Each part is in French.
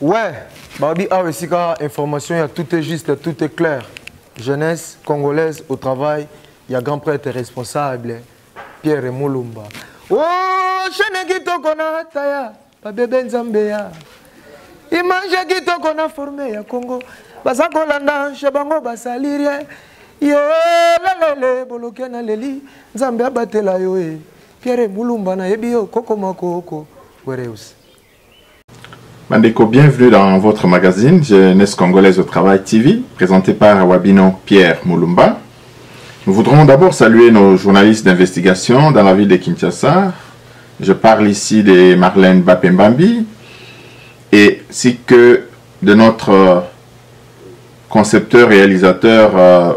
Ouais, Babi a aussi information, tout est juste, tout est clair. Jeunesse congolaise au travail, il y a grand prêtre responsable, Pierre Moulumba. Oh, Chenegito Kona Taya, Babebe Nzambeya. Image Gito Kona formé à Congo, Basakolanda, Chabango Basalirie, Yo, Lalele, Bolokena Leli, Nzambea Batela Yoe, Pierre Moulumba na Ebio, Kokomako, Wereus. Mandeko, bienvenue dans votre magazine Jeunesse Congolaise au Travail TV, présenté par Wabino Pierre Moulumba. Nous voudrons d'abord saluer nos journalistes d'investigation dans la ville de Kinshasa. Je parle ici de Marlène Bapembambi et ainsi que de notre concepteur-réalisateur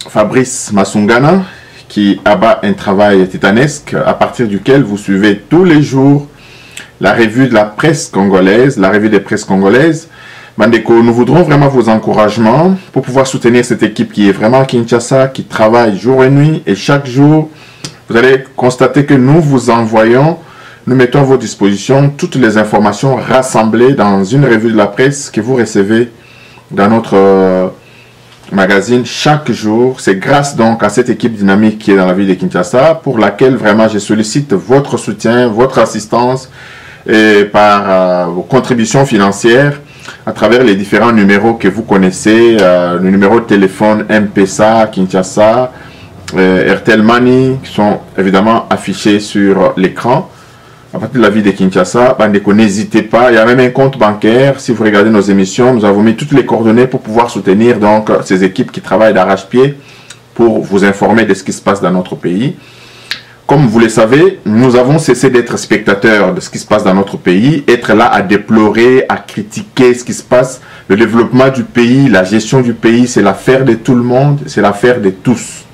Fabrice Masungana, qui abat un travail titanesque à partir duquel vous suivez tous les jours la revue de la presse congolaise, la revue des presses congolaises. Mandeko, nous voudrons vraiment vos encouragements pour pouvoir soutenir cette équipe qui est vraiment à Kinshasa, qui travaille jour et nuit. Et chaque jour, vous allez constater que nous vous envoyons, nous mettons à vos dispositions toutes les informations rassemblées dans une revue de la presse que vous recevez dans notre magazine chaque jour. C'est grâce donc à cette équipe dynamique qui est dans la ville de Kinshasa, pour laquelle vraiment je sollicite votre soutien, votre assistance, et par vos contributions financières à travers les différents numéros que vous connaissez, le numéro de téléphone M-Pesa, Kinshasa, Airtel Money, qui sont évidemment affichés sur l'écran. À partir de la ville de Kinshasa, n'hésitez pas, il y a même un compte bancaire. Si vous regardez nos émissions, nous avons mis toutes les coordonnées pour pouvoir soutenir donc ces équipes qui travaillent d'arrache-pied pour vous informer de ce qui se passe dans notre pays. Comme vous le savez, nous avons cessé d'être spectateurs de ce qui se passe dans notre pays, être là à déplorer, à critiquer ce qui se passe. Le développement du pays, la gestion du pays, c'est l'affaire de tout le monde, c'est l'affaire de tous.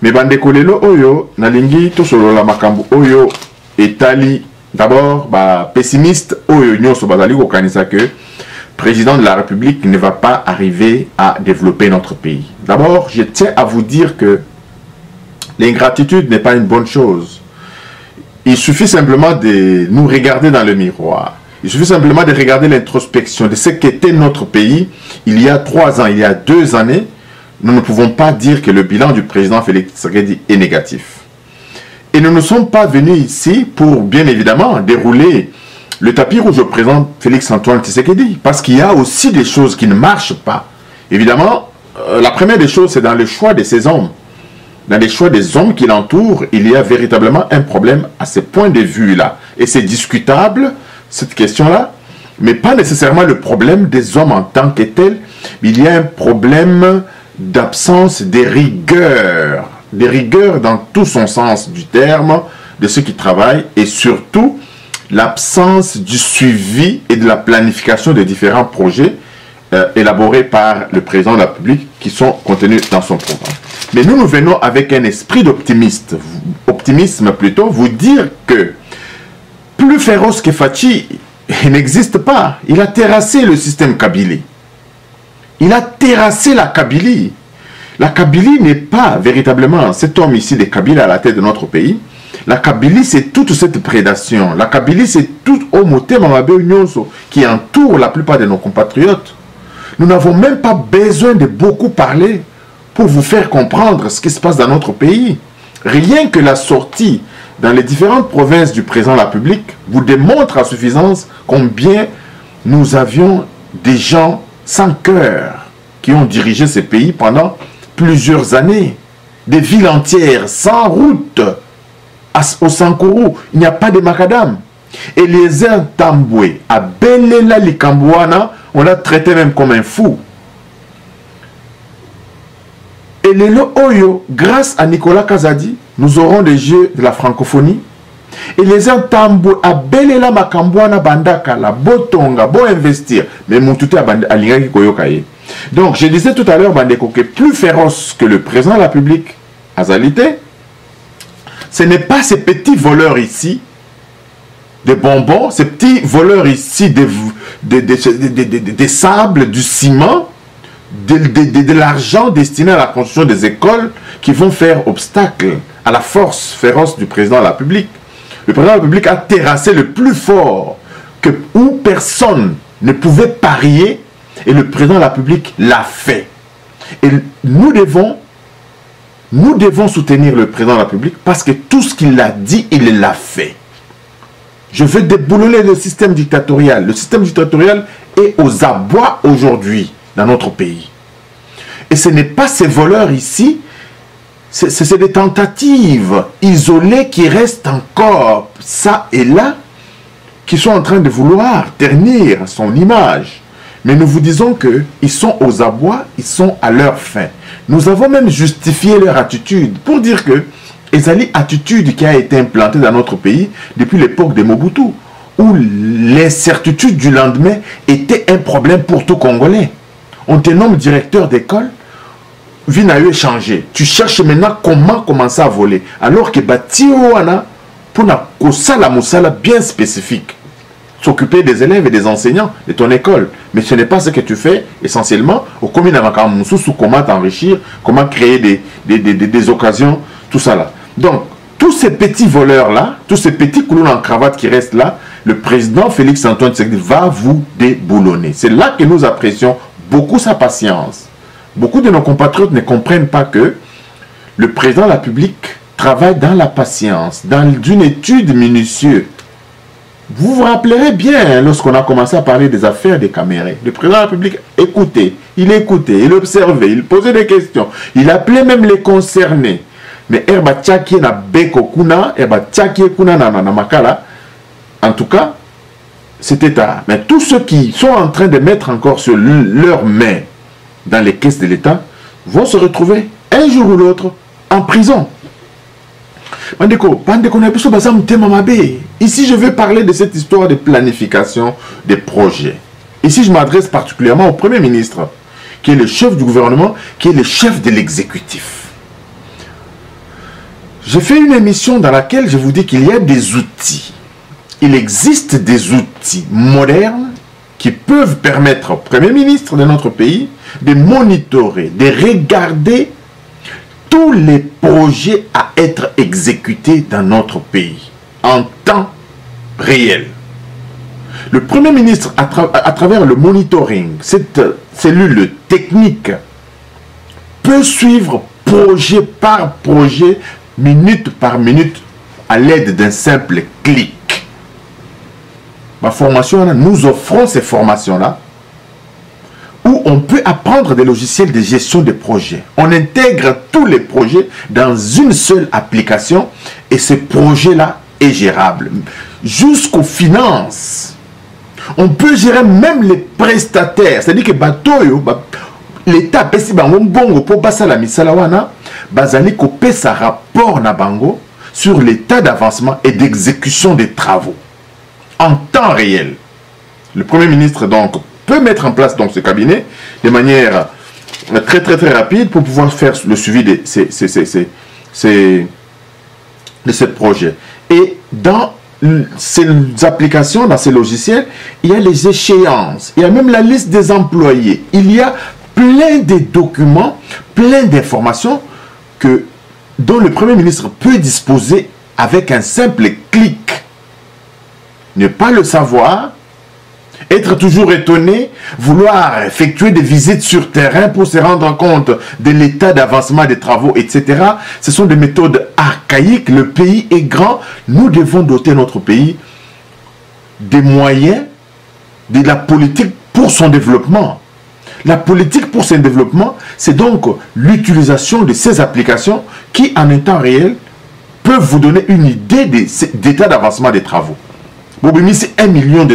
Mais bandeko lelo oyo, nalingi tosolo la makambu oyo etali d'abord pessimiste oyo nyonso bazali kokanisa que président de la République ne va pas arriver à développer notre pays. D'abord, je tiens à vous dire que l'ingratitude n'est pas une bonne chose. Il suffit simplement de nous regarder dans le miroir. Il suffit simplement de regarder l'introspection de ce qu'était notre pays il y a 3 ans, il y a 2 années. Nous ne pouvons pas dire que le bilan du président Félix Tshisekedi est négatif. Et nous ne sommes pas venus ici pour, bien évidemment, dérouler le tapis rouge au président Félix-Antoine Tshisekedi. Parce qu'il y a aussi des choses qui ne marchent pas. Évidemment, la première des choses, c'est dans le choix de ces hommes. Dans les choix des hommes qui l'entourent, il y a véritablement un problème à ce point de vue-là. Et c'est discutable, cette question-là, mais pas nécessairement le problème des hommes en tant que tels. Il y a un problème d'absence de rigueur dans tout son sens du terme, de ceux qui travaillent, et surtout l'absence du suivi et de la planification des différents projets élaborés par le président de la République qui sont contenus dans son programme. Mais nous venons avec un esprit optimisme plutôt, vous dire que plus féroce que Fachi, il n'existe pas. Il a terrassé le système Kabylie. Il a terrassé la Kabylie. La Kabylie n'est pas véritablement cet homme ici de Kabylie à la tête de notre pays. La Kabylie, c'est toute cette prédation. La Kabylie, c'est tout au moté Mamabe Nyonso qui entoure la plupart de nos compatriotes. Nous n'avons même pas besoin de beaucoup parler pour vous faire comprendre ce qui se passe dans notre pays. Rien que la sortie dans les différentes provinces du président de la République vous démontre à suffisance combien nous avions des gens sans cœur qui ont dirigé ces pays pendant plusieurs années. Des villes entières sans route. Au Sankourou, il n'y a pas de macadam. Et les Tamboué, à Belela Likambouana, on l'a traité même comme un fou. Et les Oyo, grâce à Nicolas Kazadi, nous aurons des jeux de la francophonie. Et les Tamboué, à Belela Makambouana Bandaka, la Botonga, bon investir. Mais mon tuteur a l'ingaki koyokaye. Donc, je disais tout à l'heure, Bandeko, que plus féroce que le président de la République, Azalité, ce n'est pas ces petits voleurs ici, des bonbons, ces petits voleurs ici, des sables, du ciment, de l'argent destiné à la construction des écoles qui vont faire obstacle à la force féroce du président de la République. Le président de la République a terrassé le plus fort où personne ne pouvait parier et le président de la République l'a fait. Et nous devons soutenir le président de la République parce que tout ce qu'il a dit, il l'a fait. Je veux déboulonner le système dictatorial. Le système dictatorial est aux abois aujourd'hui dans notre pays. Et ce n'est pas ces voleurs ici, c'est des tentatives isolées qui restent encore ça et là, qui sont en train de vouloir ternir son image. Mais nous vous disons qu'ils sont aux abois, ils sont à leur fin. Nous avons même justifié leur attitude pour dire que les attitude qui a été implantée dans notre pays depuis l'époque de Mobutu, où l'incertitude du lendemain était un problème pour tout Congolais. On te nomme directeur d'école, vie n'a eu changé. Tu cherches maintenant comment commencer à voler. Alors que Batiouana, pour la moussala bien spécifique, s'occuper des élèves et des enseignants de ton école. Mais ce n'est pas ce que tu fais essentiellement au commun sous comment t'enrichir, comment créer des occasions, tout ça là. Donc, tous ces petits voleurs-là, tous ces petits coulons en cravate qui restent là, le président Félix Antoine Tshisekedi va vous déboulonner. C'est là que nous apprécions beaucoup sa patience. Beaucoup de nos compatriotes ne comprennent pas que le président de la République travaille dans la patience, dans une étude minutieuse. Vous vous rappellerez bien lorsqu'on a commencé à parler des affaires des Camérés. Le président de la République écoutait, il observait, il posait des questions. Il appelait même les concernés. Mais Herba Tchaki na Beko Kuna, Herba Tchaki Kuna na Makala, en tout cas, c'était tard. Mais tous ceux qui sont en train de mettre encore sur leurs mains dans les caisses de l'État vont se retrouver un jour ou l'autre en prison. Ici, je vais parler de cette histoire de planification des projets. Ici, je m'adresse particulièrement au Premier ministre, qui est le chef du gouvernement, qui est le chef de l'exécutif. J'ai fait une émission dans laquelle je vous dis qu'il y a des outils. Il existe des outils modernes qui peuvent permettre au Premier ministre de notre pays de monitorer, de regarder tous les projets à être exécutés dans notre pays en temps réel. Le Premier ministre, à travers le monitoring, cette cellule technique, peut suivre projet par projet, minute par minute, à l'aide d'un simple clic. Ma formation, nous offrons ces formations-là où on peut apprendre des logiciels de gestion de projets. On intègre tous les projets dans une seule application et ce projet-là est gérable. Jusqu'aux finances. On peut gérer même les prestataires. C'est-à-dire que l'État peut si bango pour passer la misalawana, bazali ko pesa rapport na bango sur l'état d'avancement et d'exécution des travaux en temps réel. Le Premier ministre donc peut mettre en place donc ce cabinet de manière très rapide pour pouvoir faire le suivi de ces projets. Et dans ces applications, dans ces logiciels, il y a les échéances, il y a même la liste des employés, il y a plein de documents, plein d'informations dont le Premier ministre peut disposer avec un simple clic. Ne pas le savoir, être toujours étonné, vouloir effectuer des visites sur terrain pour se rendre compte de l'état d'avancement des travaux, etc. Ce sont des méthodes archaïques. Le pays est grand. Nous devons doter notre pays des moyens, de la politique pour son développement. La politique pour son développement, c'est donc l'utilisation de ces applications qui, en un temps réel, peuvent vous donner une idée d'état d'avancement des travaux. Bobimi, c'est $1 million.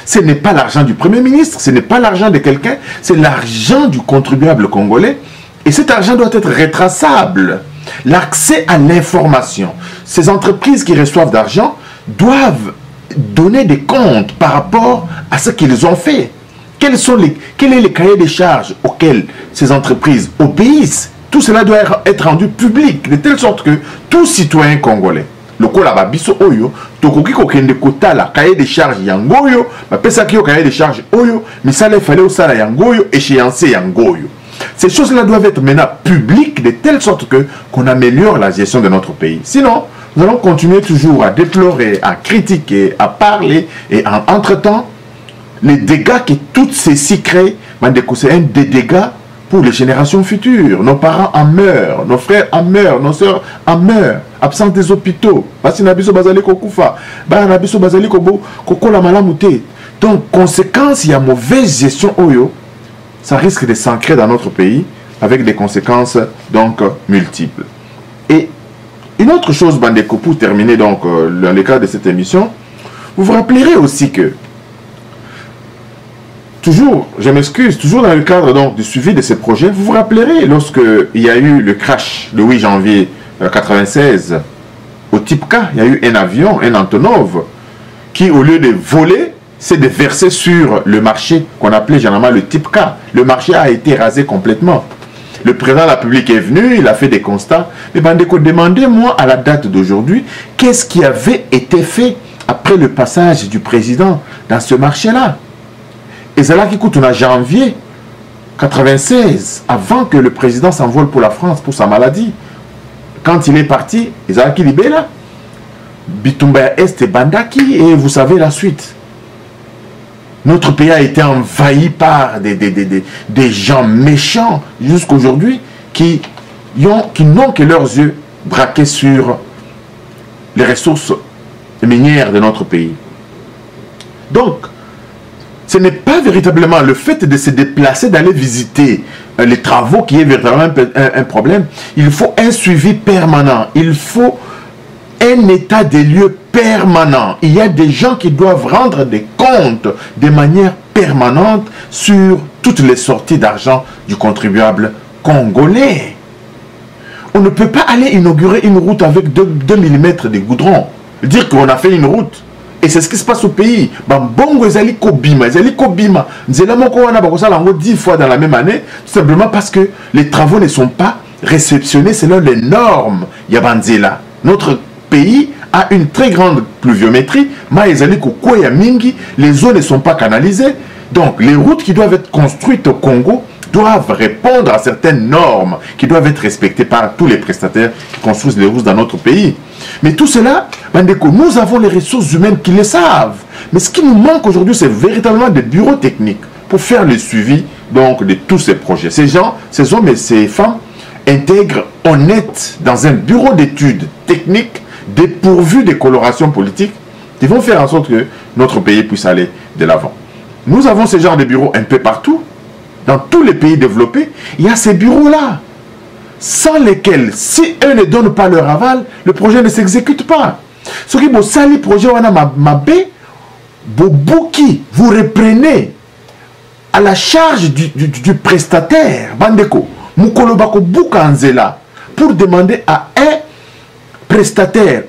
Ce n'est pas l'argent du Premier ministre, ce n'est pas l'argent de quelqu'un, c'est l'argent du contribuable congolais. Et cet argent doit être retraçable. L'accès à l'information. Ces entreprises qui reçoivent d'argent doivent donner des comptes par rapport à ce qu'ils ont fait. Quel est le cahier des charges auxquels ces entreprises obéissent? Tout cela doit être rendu public, de telle sorte que tout citoyen congolais, le biso oyo, tokoki kokende kotala cahier des charges yangoyo, pesa ki cahier des charges oyo, mais ça il fallait aussi la yangoyo, échéancier yangoyo. Ces choses-là doivent être maintenant publiques de telle sorte qu'on améliore la gestion de notre pays. Sinon, nous allons continuer toujours à déplorer, à critiquer, à parler et entre-temps, les dégâts que toutes ces créent, c'est un des dégâts pour les générations futures. Nos parents en meurent, nos frères en meurent, nos soeurs en meurent, absents des hôpitaux. Parce que nabiso bazali kokufa, nabiso bazali kokola malamute. Donc, conséquence, il y a mauvaise gestion oyo, ça risque de s'ancrer dans notre pays avec des conséquences donc multiples. Et une autre chose, Bandeko, pour terminer donc dans le cadre de cette émission, vous vous rappellerez aussi que toujours, je m'excuse, toujours dans le cadre donc, du suivi de ces projets, vous vous rappellerez lorsque il y a eu le crash le 8 janvier 1996 au type K, il y a eu un avion, un Antonov, qui au lieu de voler, s'est déversé sur le marché qu'on appelait généralement le type K. Le marché a été rasé complètement. Le président de la République est venu, il a fait des constats. Mais Bandeko, demandez-moi à la date d'aujourd'hui, qu'est-ce qui avait été fait après le passage du président dans ce marché-là? Et c'est là qui coûte en janvier 1996, avant que le président s'envole pour la France, pour sa maladie. Quand il est parti, Ezalaki Libela, Bitumba Est et Bandaki, et vous savez la suite. Notre pays a été envahi par des gens méchants jusqu'aujourd'hui qui n'ont que leurs yeux braqués sur les ressources minières de notre pays. Donc, ce n'est pas véritablement le fait de se déplacer, d'aller visiter les travaux qui est véritablement un problème. Il faut un suivi permanent. Il faut un état des lieux permanent. Il y a des gens qui doivent rendre des comptes de manière permanente sur toutes les sorties d'argent du contribuable congolais. On ne peut pas aller inaugurer une route avec 2 mm de goudron. Dire qu'on a fait une route. Et c'est ce qui se passe au pays. Bongo ezali kobima, ezali kobima. Nzela moko wana bakosa lango 10 fois dans la même année, tout simplement parce que les travaux ne sont pas réceptionnés selon les normes Yabanzela. Notre pays a une très grande pluviométrie, les eaux ne sont pas canalisées, donc les routes qui doivent être construites au Congo doivent répondre à certaines normes qui doivent être respectées par tous les prestataires qui construisent les routes dans notre pays. Mais tout cela, nous avons les ressources humaines qui le savent. Mais ce qui nous manque aujourd'hui, c'est véritablement des bureaux techniques pour faire le suivi donc, de tous ces projets. Ces gens, ces hommes et ces femmes intègrent honnêtes dans un bureau d'études techniques dépourvus des colorations politiques qui vont faire en sorte que notre pays puisse aller de l'avant. Nous avons ce genre de bureaux un peu partout. Dans tous les pays développés, il y a ces bureaux-là, sans lesquels, si eux ne donnent pas leur aval, le projet ne s'exécute pas. Ce qui est sali projet, vous reprenez à la charge du prestataire, Bandeko, Mukolobako Bukanzela, pour demander à un prestataire,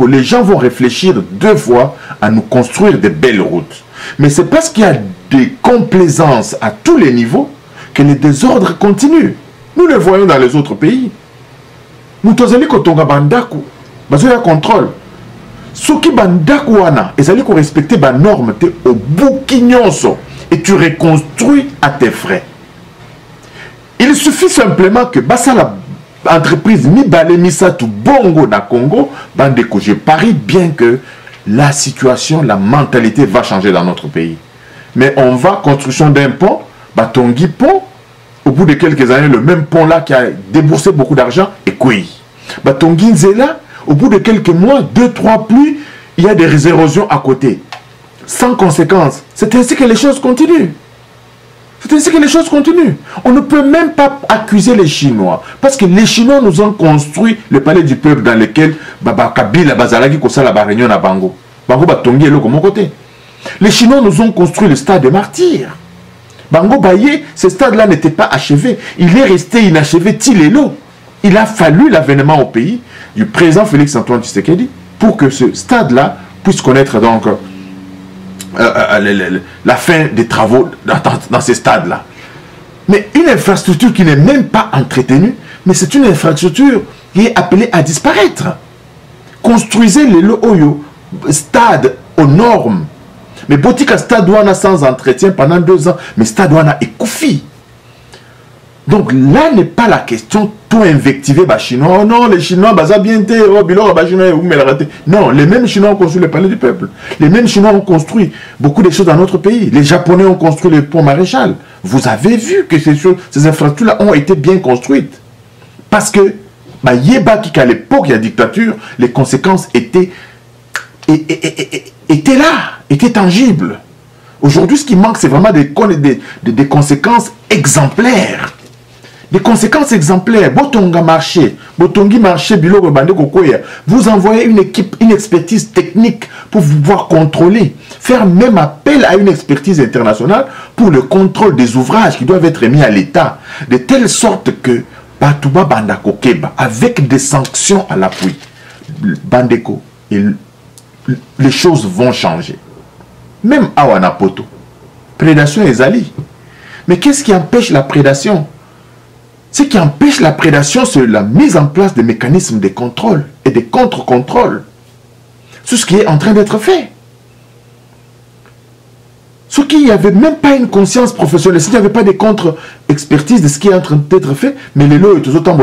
les gens vont réfléchir 2 fois à nous construire de belles routes. Mais c'est parce qu'il y a des complaisances à tous les niveaux que les désordres continuent. Nous le voyons dans les autres pays. Nous avons contrôle. Ceux qui bandaku wana, ils allaient respecter les normes au bouquinonso et tu reconstruis à tes frais. Il suffit simplement que la entreprise Mibale Misatu Bongo na Congo, Bandeko, je parie bien que la situation, la mentalité va changer dans notre pays. Mais on va, construction d'un pont, Batongi pont, au bout de quelques années, le même pont là qui a déboursé beaucoup d'argent est couillé. Batongi Nzela, au bout de quelques mois, 2-3 pluies, il y a des érosions à côté. Sans conséquence. C'est ainsi que les choses continuent. C'est ainsi que les choses continuent. On ne peut même pas accuser les Chinois. Parce que les Chinois nous ont construit le palais du peuple dans lequel Kabila, Bazalaki, Kosala, Réunion à Bango. Bango Batongi est là comme côté. Les Chinois nous ont construit le stade des martyrs. Bango Baye, ce stade-là n'était pas achevé. Il est resté inachevé Tilelo. Il a fallu l'avènement au pays du président Félix-Antoine Tshisekedi pour que ce stade-là puisse connaître donc la fin des travaux dans ces stades-là. Mais une infrastructure qui n'est même pas entretenue, mais c'est une infrastructure qui est appelée à disparaître. Construisez les Oyo, stade aux normes. Mais Botika stade douana sans entretien pendant 2 ans, mais stade douana est koufi. Donc là n'est pas la question tout invectiver les Chinois. Oh non, les Chinois, bah bien été, oh bilor, bah Chinois, vous me raté. Non, les mêmes Chinois ont construit le palais du peuple. Les mêmes Chinois ont construit beaucoup de choses dans notre pays. Les Japonais ont construit le pont Maréchal. Vous avez vu que ces infrastructures-là ont été bien construites. Parce que, bah, Yéba qu'à l'époque, il y a dictature, les conséquences étaient là, étaient tangibles. Aujourd'hui, ce qui manque, c'est vraiment des conséquences exemplaires. Des conséquences exemplaires. Botonga marché, Botongi marché, Bilo Bande Kokoya. Vous envoyez une équipe, une expertise technique pour pouvoir contrôler, faire même appel à une expertise internationale pour le contrôle des ouvrages qui doivent être mis à l'État, de telle sorte que Batouba Banda Kokeba, avec des sanctions à l'appui, Bandeko, les choses vont changer. Même à Wanapoto, prédation est ali. Mais qu'est-ce qui empêche la prédation? Ce qui empêche la prédation, c'est la mise en place des mécanismes de contrôle et de contre-contrôle. C'est ce qui est en train d'être fait. Ceux qui n'avaient même pas une conscience professionnelle, s'il n'y avait pas de contre-expertise de ce qui est en train d'être fait, mais les lois et tout autant,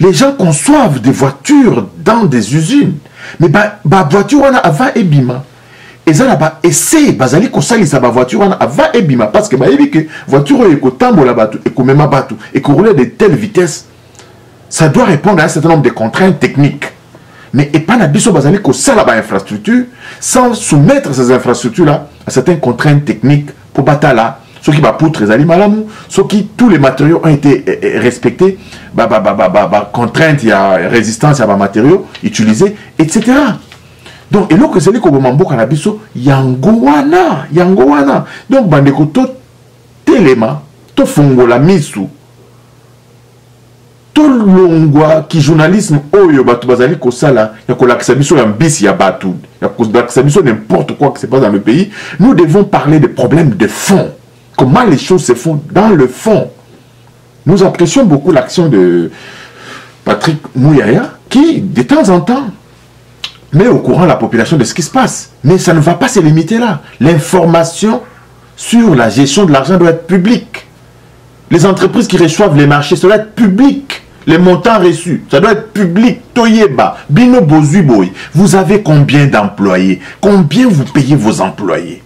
les gens conçoivent des voitures dans des usines. Mais la voiture, on a avant et bima. Et ça là-bas, essaye, bazali ko sali sa voiture avant et bima. Parce que, que voiture est ko tambo la bateau, et ko mema bateau, et ko roule de telle vitesse, ça doit répondre à un certain nombre de contraintes techniques. Mais et pas n'abisso bazali ko sala ba infrastructure, sans soumettre ces infrastructures-là à certaines contraintes techniques pour batala. Ceux qui poutre les aliments, ceux qui tous les matériaux ont été respectés, contraintes, il y a résistance, il y a matériaux utilisés, etc. Donc, et là que c'est les Kobomambo Kanabiso, Yangowana. Donc, bandeko to telema, to fongola misu, to longwa ki journalisme oyo batu bazali kosala, ya kolakisa biso ya mbisi ya batu, ya kolakisa biso n'importe quoi qui se passe dans le pays. Nous devons parler des problèmes de fond. Comment les choses se font dans le fond. Nous apprécions beaucoup l'action de Patrick Mouyaya, qui, de temps en temps, met au courant la population de ce qui se passe. Mais ça ne va pas se limiter là. L'information sur la gestion de l'argent doit être publique. Les entreprises qui reçoivent les marchés, ça doit être public. Les montants reçus, ça doit être public. Toyeba, Bino Bozuiboy, vous avez combien d'employés? Combien vous payez vos employés?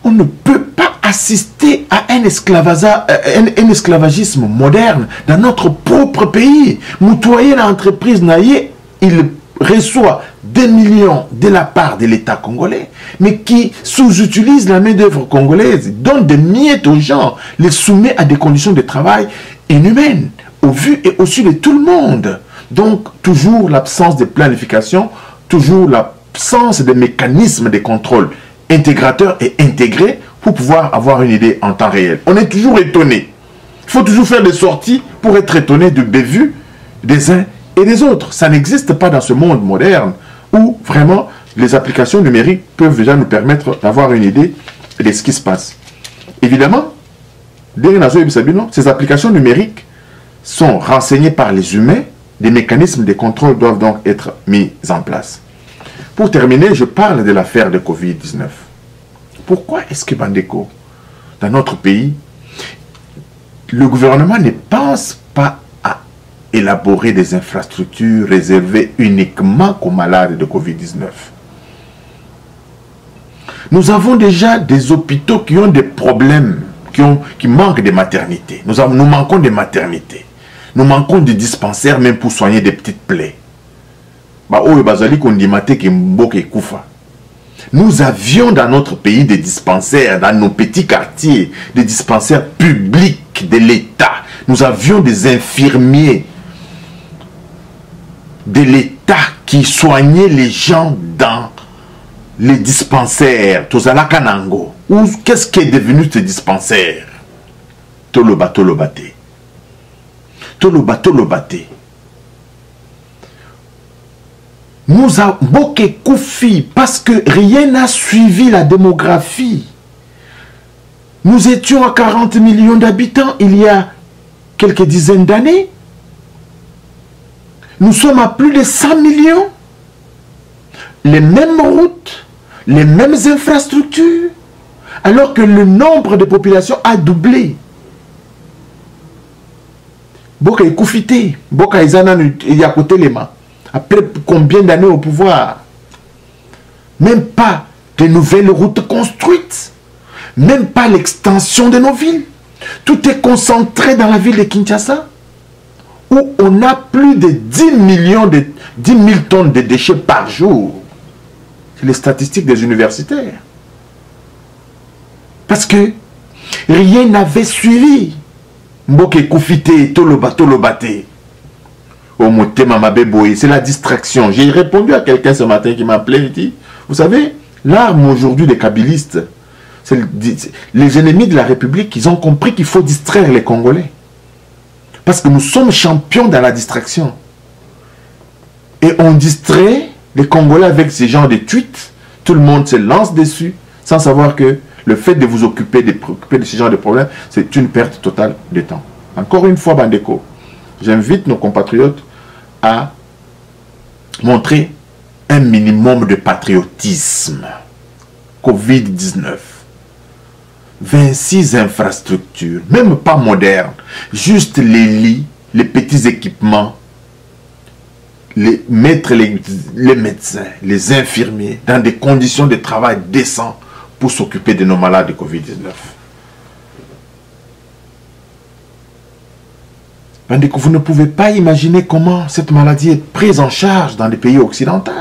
On ne peut pas assister à un esclavagisme moderne dans notre propre pays. Moutoyer l'entreprise naïe, il reçoit des millions de la part de l'État congolais, mais qui sous-utilise la main-d'œuvre congolaise, donne des miettes aux gens, les soumet à des conditions de travail inhumaines, au vu et au su de tout le monde. Donc, toujours l'absence de planification, toujours l'absence de mécanismes de contrôle intégrateurs et intégrés pour pouvoir avoir une idée en temps réel. On est toujours étonné. Il faut toujours faire des sorties pour être étonné du bévu des uns et des autres. Ça n'existe pas dans ce monde moderne où vraiment les applications numériques peuvent déjà nous permettre d'avoir une idée de ce qui se passe. Évidemment, ces applications numériques sont renseignées par les humains. Des mécanismes de contrôle doivent donc être mis en place. Pour terminer, je parle de l'affaire de Covid-19. Pourquoi est-ce que Bandeko, dans notre pays, le gouvernement ne pense pas à élaborer des infrastructures réservées uniquement aux malades de Covid-19? Nous avons déjà des hôpitaux qui ont des problèmes, qui manquent de maternité. Nous manquons de maternité. Nous manquons de dispensaires même pour soigner des petites plaies. Nous avions dans notre pays des dispensaires, dans nos petits quartiers, des dispensaires publics de l'État. Nous avions des infirmiers de l'État qui soignaient les gens dans les dispensaires. Tozalakanango. Qu'est-ce qui est devenu ce dispensaire? Tolobate. Nous avons beaucoup Koufi parce que rien n'a suivi la démographie. Nous étions à 40 millions d'habitants il y a quelques dizaines d'années. Nous sommes à plus de 100 millions. Les mêmes routes, les mêmes infrastructures, alors que le nombre de populations a doublé. Boka est koufité, Boka est à côté les mains. Après combien d'années au pouvoir? Même pas de nouvelles routes construites. Même pas l'extension de nos villes. Tout est concentré dans la ville de Kinshasa, où on a plus de 10 000 tonnes de déchets par jour. C'est les statistiques des universitaires. Parce que rien n'avait suivi. Mboke Koufité, Tolobate. C'est la distraction. J'ai répondu à quelqu'un ce matin qui m'a appelé et dit, vous savez, l'arme aujourd'hui des kabylistes, c'est les ennemis de la République, ils ont compris qu'il faut distraire les Congolais. Parce que nous sommes champions dans la distraction. Et on distrait les Congolais avec ce genre de tweets. Tout le monde se lance dessus sans savoir que le fait de vous occuper de ce genre de problème, c'est une perte totale de temps. Encore une fois, Bandeko, j'invite nos compatriotes à montrer un minimum de patriotisme. Covid-19. 26 infrastructures, même pas modernes, juste les lits, les petits équipements, mettre les médecins, les infirmiers dans des conditions de travail décentes pour s'occuper de nos malades de Covid-19. Vous ne pouvez pas imaginer comment cette maladie est prise en charge dans des pays occidentaux.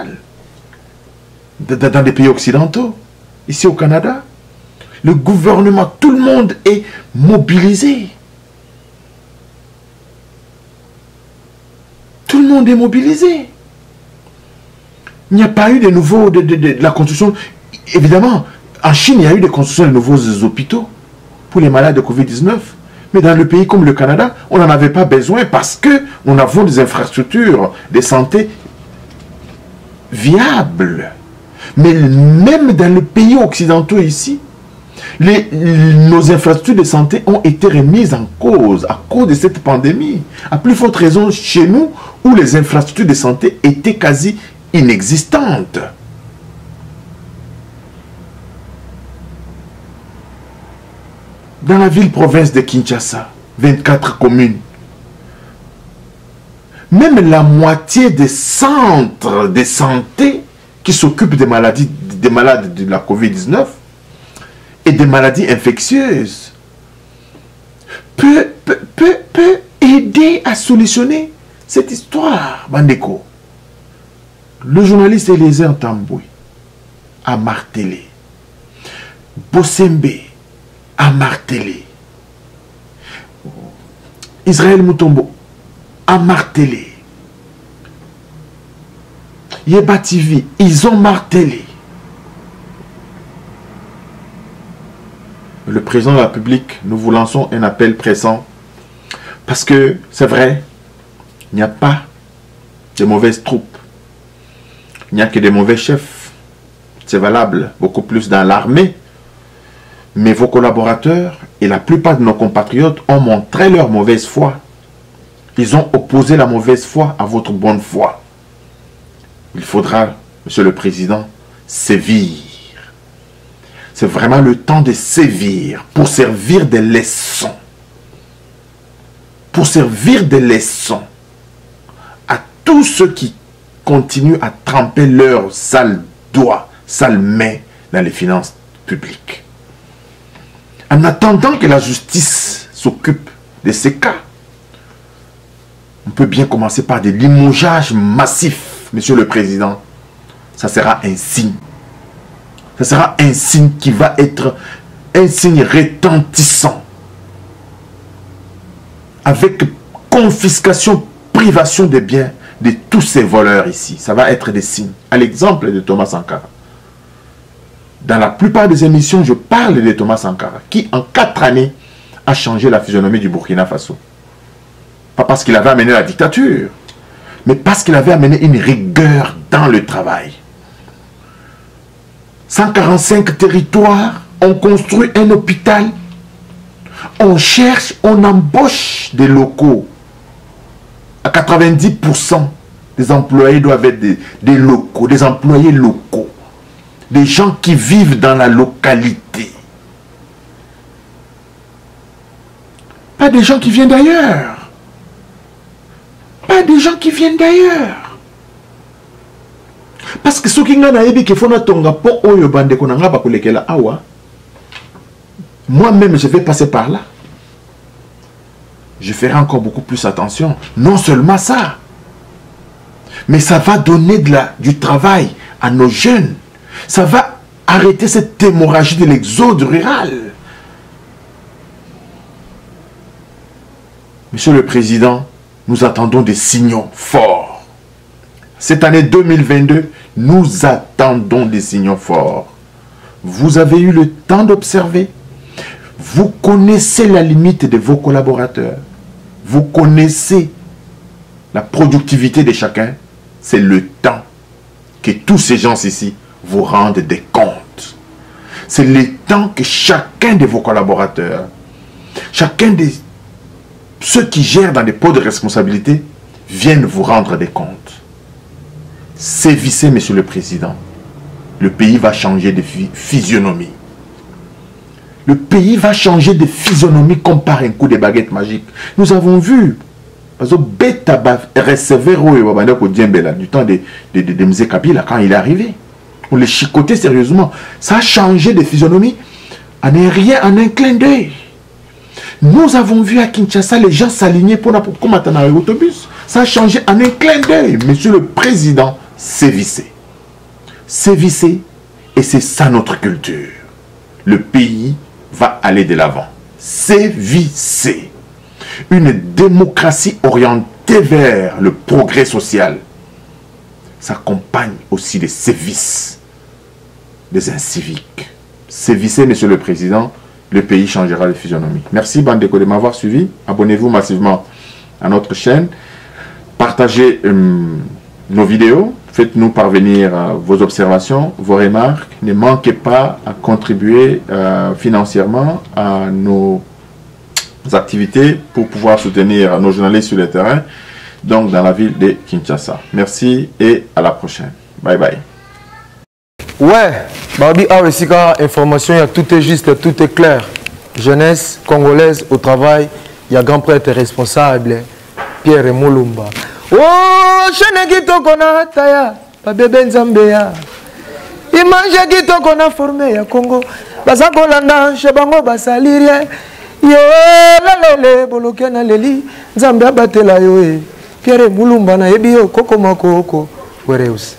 Dans des pays occidentaux, ici au Canada. Le gouvernement, tout le monde est mobilisé. Tout le monde est mobilisé. Il n'y a pas eu de nouveau de la construction. Évidemment, en Chine, il y a eu des constructions de nouveaux hôpitaux pour les malades de Covid-19. Mais dans le pays comme le Canada, on n'en avait pas besoin parce que nous avons des infrastructures de santé viables. Mais même dans les pays occidentaux ici, nos infrastructures de santé ont été remises en cause à cause de cette pandémie. À plus forte raison chez nous, où les infrastructures de santé étaient quasi inexistantes. Dans la ville-province de Kinshasa, 24 communes, même la moitié des centres de santé qui s'occupent des malades de la Covid-19 et des maladies infectieuses peut aider à solutionner cette histoire, Bandeko. Le journaliste Eliezer Ntambwe a martelé. Bossembe a martelé. Israël Mutombo a martelé. Yeba TV, ils ont martelé. Le président de la République, nous vous lançons un appel pressant. Parce que, c'est vrai, il n'y a pas de mauvaises troupes. Il n'y a que des mauvais chefs. C'est valable beaucoup plus dans l'armée. Mais vos collaborateurs et la plupart de nos compatriotes ont montré leur mauvaise foi. Ils ont opposé la mauvaise foi à votre bonne foi. Il faudra, Monsieur le Président, sévir. C'est vraiment le temps de sévir pour servir des leçons. Pour servir des leçons à tous ceux qui continuent à tremper leurs sales doigts, sales mains dans les finances publiques. En attendant que la justice s'occupe de ces cas, on peut bien commencer par des limogeages massifs, Monsieur le Président. Ça sera un signe. Ça sera un signe qui va être un signe retentissant. Avec confiscation, privation des biens de tous ces voleurs ici. Ça va être des signes. À l'exemple de Thomas Sankara. Dans la plupart des émissions, je parle de Thomas Sankara, qui en 4 années a changé la physionomie du Burkina Faso. Pas parce qu'il avait amené la dictature, mais parce qu'il avait amené une rigueur dans le travail. 145 territoires, on construit un hôpital, on cherche, on embauche des locaux. À 90%, des employés doivent être des locaux, des employés locaux. Des gens qui vivent dans la localité. Pas des gens qui viennent d'ailleurs. Pas des gens qui viennent d'ailleurs. Parce que ceux qui ont dit qu'il faut tonga po oyo bande konanga ba kolekela awa. Moi-même, je vais passer par là. Je ferai encore beaucoup plus attention. Non seulement ça, mais ça va donner du travail à nos jeunes. Ça va arrêter cette hémorragie de l'exode rural. Monsieur le Président, nous attendons des signaux forts. Cette année 2022, nous attendons des signaux forts. Vous avez eu le temps d'observer. Vous connaissez la limite de vos collaborateurs. Vous connaissez la productivité de chacun. C'est le temps que tous ces gens ici vous rendent des comptes. C'est le temps que chacun de vos collaborateurs, chacun de ceux qui gèrent dans des postes de responsabilité, viennent vous rendre des comptes. Sévissez, Monsieur le Président. Le pays va changer de physionomie. Le pays va changer de physionomie comme par un coup de baguette magique. Nous avons vu, parce que Beta recevoir du temps de M. Kabila quand il est arrivé. On les chicotait sérieusement. Ça a changé de physionomie en un clin d'œil. Nous avons vu à Kinshasa les gens s'aligner pour combattre dans l'autobus. Ça a changé en un clin d'œil. Monsieur le Président, sévissez. Sévissez, et c'est ça notre culture. Le pays va aller de l'avant. Sévissez. Une démocratie orientée vers le progrès social s'accompagne aussi des sévices des inciviques. Sévissez, Monsieur le Président, le pays changera de physionomie. Merci, Bandeko, de m'avoir suivi. Abonnez-vous massivement à notre chaîne. Partagez nos vidéos. Faites-nous parvenir vos observations, vos remarques. Ne manquez pas à contribuer financièrement à nos activités pour pouvoir soutenir nos journalistes sur le terrain, donc dans la ville de Kinshasa. Merci et à la prochaine. Bye bye. Ouais, Babi a aussi information, tout est juste, tout est clair. Jeunesse congolaise au travail, il y a grand prêtre responsable, Pierre Moulumba. Oh, chene kitoko na taya, pa bebe nzambeya. Imanje kitoko na formé ya Congo. Basa kolanda, shebango basalirie. Yo, lalele, boloke na leli, nzambe abatela yo e. Pierre Moulumba na ebi yo, koko mako oko, wereus.